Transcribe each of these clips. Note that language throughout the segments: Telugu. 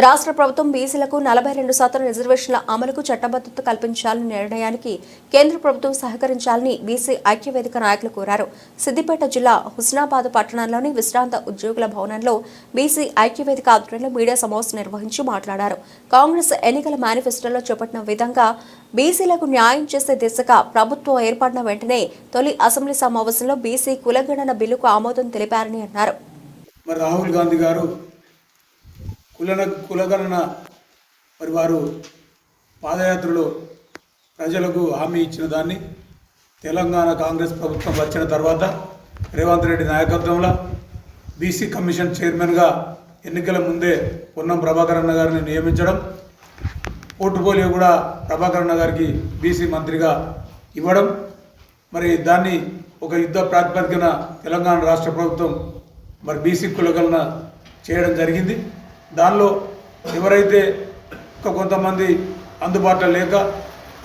రాష్ట్ర ప్రభుత్వం బీసీలకు 42% రిజర్వేషన్ల అమలుకు చట్టబద్ధత కల్పించాలని నిర్ణయానికి కేంద్ర ప్రభుత్వం సహకరించాలని బీసీ ఐక్యవేదిక నాయకులు కోరారు. సిద్దిపేట జిల్లా హుస్నాబాద్ పట్టణంలోని విశ్రాంత ఉద్యోగుల భవనంలో బీసీ ఐక్యవేదిక ఆధ్వర్యంలో మీడియా సమావేశం నిర్వహించి మాట్లాడారు. కాంగ్రెస్ ఎన్నికల మేనిఫెస్టోలో చేపట్టిన విధంగా బీసీలకు న్యాయం చేసే దిశగా ప్రభుత్వం ఏర్పడిన వెంటనే తొలి అసెంబ్లీ సమావేశంలో బీసీ కులగణన బిల్లుకు ఆమోదం తెలిపారని అన్నారు. రాహుల్ గాంధీ గారు కులగణన మరి వారు పాదయాత్రలో ప్రజలకు హామీ ఇచ్చిన దాన్ని తెలంగాణ కాంగ్రెస్ ప్రభుత్వం వచ్చిన తర్వాత రేవంత్ రెడ్డి నాయకత్వంలో బీసీ కమిషన్ చైర్మన్గా ఎన్నికల ముందే పొన్నం ప్రభాకర్ అన్న గారిని నియమించడం, పోర్టుఫోలియో కూడా ప్రభాకర్ అన్న గారికి బీసీ మంత్రిగా ఇవ్వడం, మరి దాన్ని ఒక యుద్ధ ప్రాతిపదికన తెలంగాణ రాష్ట్ర ప్రభుత్వం మరి బీసీ కులగణన చేయడం జరిగింది. దానిలో ఎవరైతే కొంతమంది అందుబాటులో లేక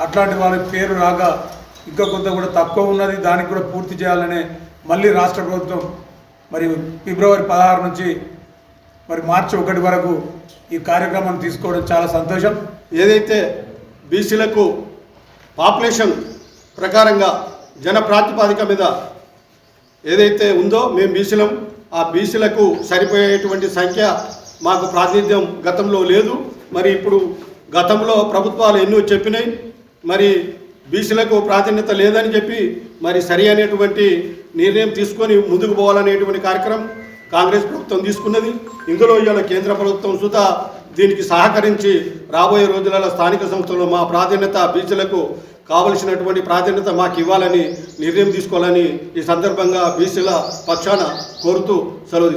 అట్లాంటి వాళ్ళ పేరు రాక ఇంకా కొంత కూడా తక్కువ ఉన్నది, దానికి కూడా పూర్తి చేయాలనే మళ్ళీ రాష్ట్ర ప్రభుత్వం మరి ఫిబ్రవరి 16 నుంచి మరి మార్చి 1 వరకు ఈ కార్యక్రమాన్ని తీసుకోవడం చాలా సంతోషం. ఏదైతే బీసీలకు పాపులేషన్ ప్రకారంగా జన ప్రాతిపదిక మీద ఏదైతే ఉందో మేము బీసీలం, ఆ బీసీలకు సరిపోయేటువంటి సంఖ్య మాకు ప్రాతినిధ్యం గతంలో లేదు. మరి ఇప్పుడు గతంలో ప్రభుత్వాలు ఎన్నో చెప్పినాయి, మరి బీసీలకు ప్రాధాన్యత లేదని చెప్పి మరి సరి అనేటువంటి నిర్ణయం తీసుకొని ముందుకు పోవాలనేటువంటి కార్యక్రమం కాంగ్రెస్ ప్రభుత్వం తీసుకున్నది. ఇందులో ఇవాళ కేంద్ర ప్రభుత్వం సుతా దీనికి సహకరించి రాబోయే రోజులలో స్థానిక సంస్థల్లో మా ప్రాధాన్యత బీసీలకు కావలసినటువంటి ప్రాధాన్యత మాకు ఇవ్వాలని నిర్ణయం తీసుకోవాలని ఈ సందర్భంగా బీసీల పక్షాన కోరుతూ సెలవు